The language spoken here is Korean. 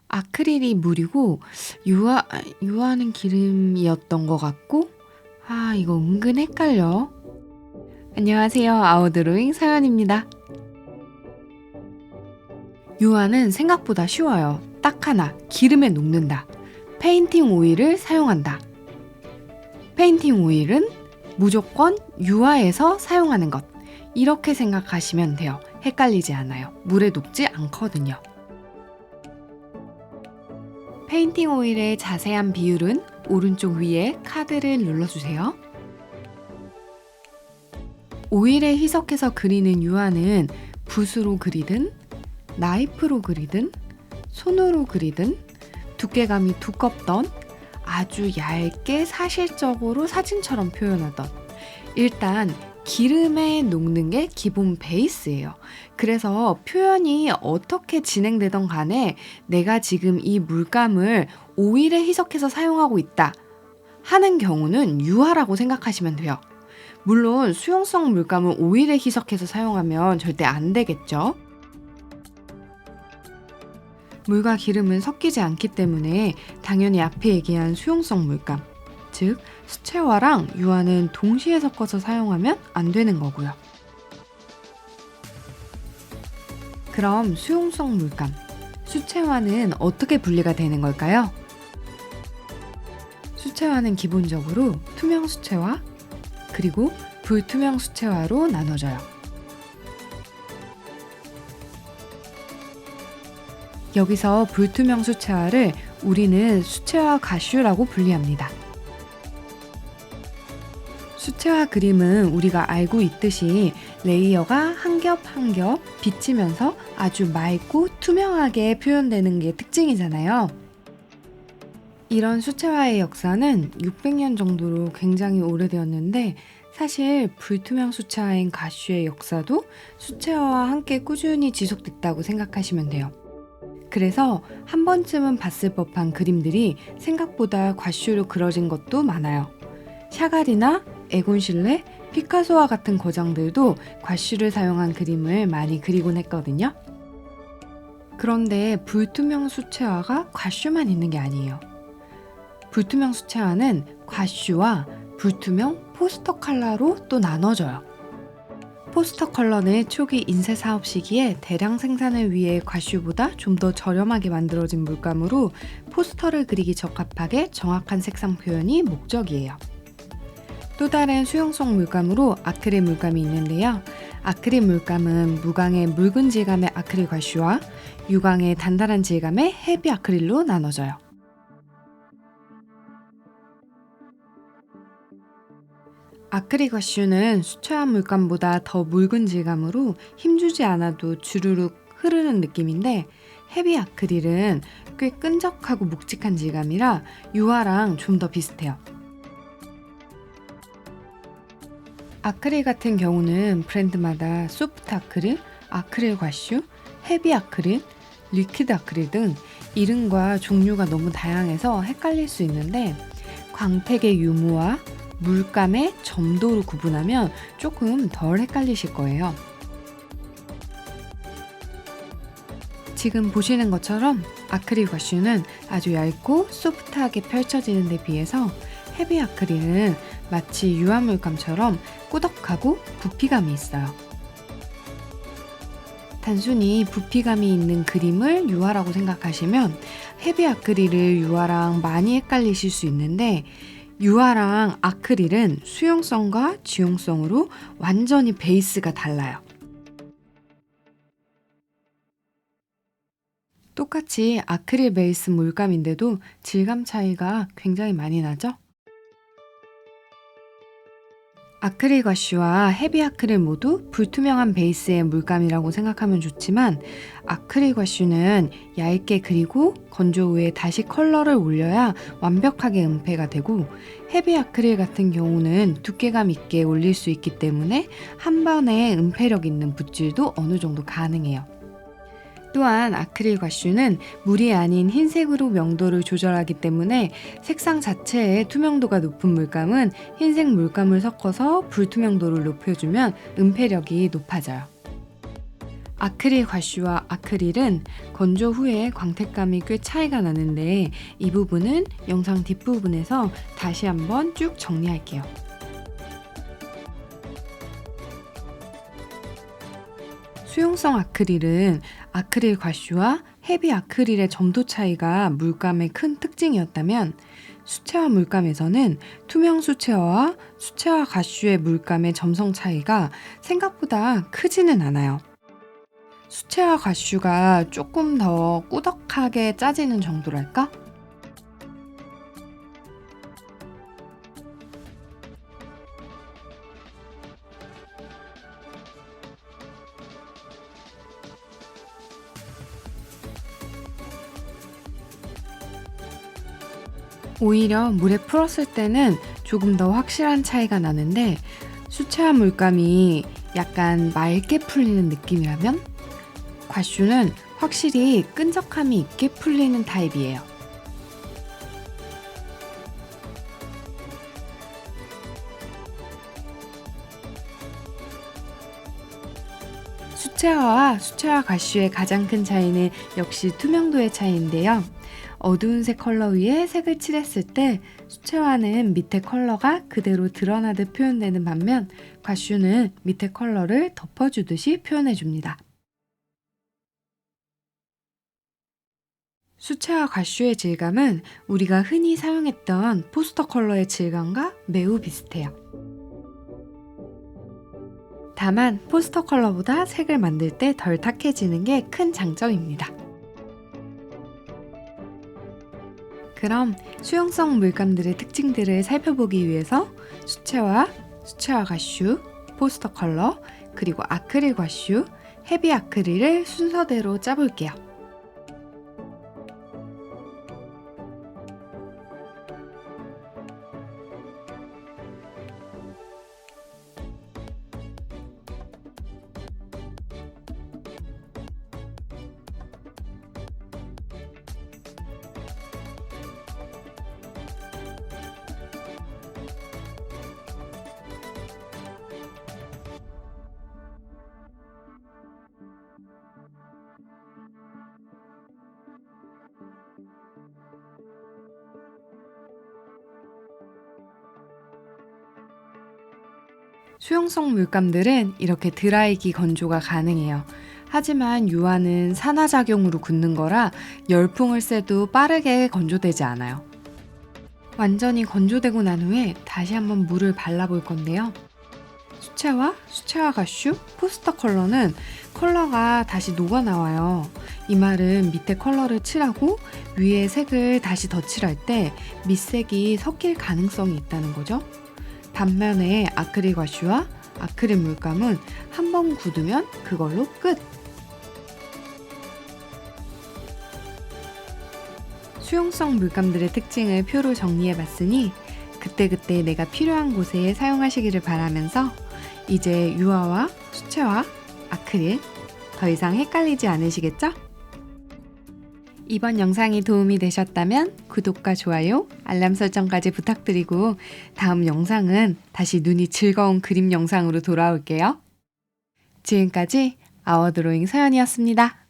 아크릴이 물이고 유화는 기름이었던 것 같고 이거 은근 헷갈려. 안녕하세요. 아웃드로잉 서연입니다. 유화는 생각보다 쉬워요. 딱 하나, 기름에 녹는다. 페인팅 오일을 사용한다. 페인팅 오일은 무조건 유화에서 사용하는 것. 이렇게 생각하시면 돼요. 헷갈리지 않아요. 물에 녹지 않거든요. 페인팅 오일의 자세한 비율은 오른쪽 위에 카드를 눌러주세요. 오일에 희석해서 그리는 유화는 붓으로 그리든 나이프로 그리든 손으로 그리든 두께감이 두껍던 아주 얇게 사실적으로 사진처럼 표현하던 일단 기름에 녹는 게 기본 베이스예요. 그래서 표현이 어떻게 진행되던 간에 내가 지금 이 물감을 오일에 희석해서 사용하고 있다 하는 경우는 유화라고 생각하시면 돼요. 물론 수용성 물감을 오일에 희석해서 사용하면 절대 안 되겠죠. 물과 기름은 섞이지 않기 때문에 당연히 앞에 얘기한 수용성 물감, 즉 수채화랑 유화는 동시에 섞어서 사용하면 안 되는 거고요. 그럼 수용성 물감, 수채화는 어떻게 분리가 되는 걸까요? 수채화는 기본적으로 투명 수채화, 그리고 불투명 수채화로 나눠져요. 여기서 불투명 수채화를 우리는 수채화 가슈라고 분리합니다. 수채화 그림은 우리가 알고 있듯이 레이어가 한 겹 한 겹 비치면서 아주 맑고 투명하게 표현되는 게 특징이잖아요. 이런 수채화의 역사는 600년 정도로 굉장히 오래되었는데 사실 불투명 수채화인 가슈의 역사도 수채화와 함께 꾸준히 지속됐다고 생각하시면 돼요. 그래서 한 번쯤은 봤을 법한 그림들이 생각보다 과슈로 그려진 것도 많아요. 샤갈이나 에곤 실레, 피카소와 같은 거장들도 과슈를 사용한 그림을 많이 그리곤 했거든요. 그런데 불투명 수채화가 과슈만 있는 게 아니에요. 불투명 수채화는 과슈와 불투명 포스터 컬러로 또 나눠져요. 포스터 컬러는 초기 인쇄 사업 시기에 대량 생산을 위해 과슈보다 좀 더 저렴하게 만들어진 물감으로 포스터를 그리기 적합하게 정확한 색상 표현이 목적이에요. 또 다른 수용성 물감으로 아크릴 물감이 있는데요. 아크릴 물감은 무광의 묽은 질감의 아크릴 과슈와 유광의 단단한 질감의 헤비 아크릴로 나눠져요. 아크릴 과슈는 수채화 물감보다 더 묽은 질감으로 힘주지 않아도 주르륵 흐르는 느낌인데 헤비 아크릴은 꽤 끈적하고 묵직한 질감이라 유화랑 좀 더 비슷해요. 아크릴 같은 경우는 브랜드마다 소프트 아크릴, 아크릴 과슈, 헤비 아크릴, 리퀴드 아크릴 등 이름과 종류가 너무 다양해서 헷갈릴 수 있는데 광택의 유무와 물감의 점도로 구분하면 조금 덜 헷갈리실 거예요. 지금 보시는 것처럼 아크릴 과슈는 아주 얇고 소프트하게 펼쳐지는 데 비해서 헤비 아크릴은 마치 유화 물감처럼 꾸덕하고 부피감이 있어요. 단순히 부피감이 있는 그림을 유화라고 생각하시면 헤비 아크릴을 유화랑 많이 헷갈리실 수 있는데 유화랑 아크릴은 수용성과 지용성으로 완전히 베이스가 달라요. 똑같이 아크릴 베이스 물감인데도 질감 차이가 굉장히 많이 나죠? 아크릴 과슈와 헤비 아크릴 모두 불투명한 베이스의 물감이라고 생각하면 좋지만 아크릴 과슈는 얇게 그리고 건조 후에 다시 컬러를 올려야 완벽하게 은폐가 되고 헤비 아크릴 같은 경우는 두께감 있게 올릴 수 있기 때문에 한 번에 은폐력 있는 붓질도 어느 정도 가능해요. 또한 아크릴 과슈는 물이 아닌 흰색으로 명도를 조절하기 때문에 색상 자체의 투명도가 높은 물감은 흰색 물감을 섞어서 불투명도를 높여주면 은폐력이 높아져요. 아크릴 과슈와 아크릴은 건조 후에 광택감이 꽤 차이가 나는데 이 부분은 영상 뒷부분에서 다시 한번 쭉 정리할게요. 수용성 아크릴은 아크릴 과슈와 헤비 아크릴의 점도 차이가 물감의 큰 특징이었다면 수채화 물감에서는 투명 수채화와 수채화 과슈의 물감의 점성 차이가 생각보다 크지는 않아요. 수채화 과슈가 조금 더 꾸덕하게 짜지는 정도랄까? 오히려 물에 풀었을 때는 조금 더 확실한 차이가 나는데 수채화 물감이 약간 맑게 풀리는 느낌이라면 과슈는 확실히 끈적함이 있게 풀리는 타입이에요. 수채화와 수채화 과슈의 가장 큰 차이는 역시 투명도의 차이인데요. 어두운 색 컬러 위에 색을 칠했을 때 수채화는 밑에 컬러가 그대로 드러나듯 표현되는 반면 과슈는 밑에 컬러를 덮어주듯이 표현해줍니다. 수채화 과슈의 질감은 우리가 흔히 사용했던 포스터 컬러의 질감과 매우 비슷해요. 다만 포스터 컬러보다 색을 만들 때 덜 탁해지는 게 큰 장점입니다. 그럼 수용성 물감들의 특징들을 살펴보기 위해서 수채화, 수채화 과슈, 포스터 컬러, 그리고 아크릴 과슈, 헤비 아크릴을 순서대로 짜볼게요. 수용성 물감들은 이렇게 드라이기 건조가 가능해요. 하지만 유화는 산화작용으로 굳는 거라 열풍을 쐬도 빠르게 건조되지 않아요. 완전히 건조되고 난 후에 다시 한번 물을 발라볼 건데요. 수채화, 수채화 과슈, 포스터 컬러는 컬러가 다시 녹아나와요. 이 말은 밑에 컬러를 칠하고 위에 색을 다시 덧칠할 때 밑색이 섞일 가능성이 있다는 거죠. 반면에 아크릴 과슈와 아크릴 물감은 한번 굳으면 그걸로 끝! 수용성 물감들의 특징을 표로 정리해봤으니 그때그때 내가 필요한 곳에 사용하시기를 바라면서 이제 유화와 수채화, 아크릴 더 이상 헷갈리지 않으시겠죠? 이번 영상이 도움이 되셨다면 구독과 좋아요, 알람 설정까지 부탁드리고 다음 영상은 다시 눈이 즐거운 그림 영상으로 돌아올게요. 지금까지 아워드로잉 서연이었습니다.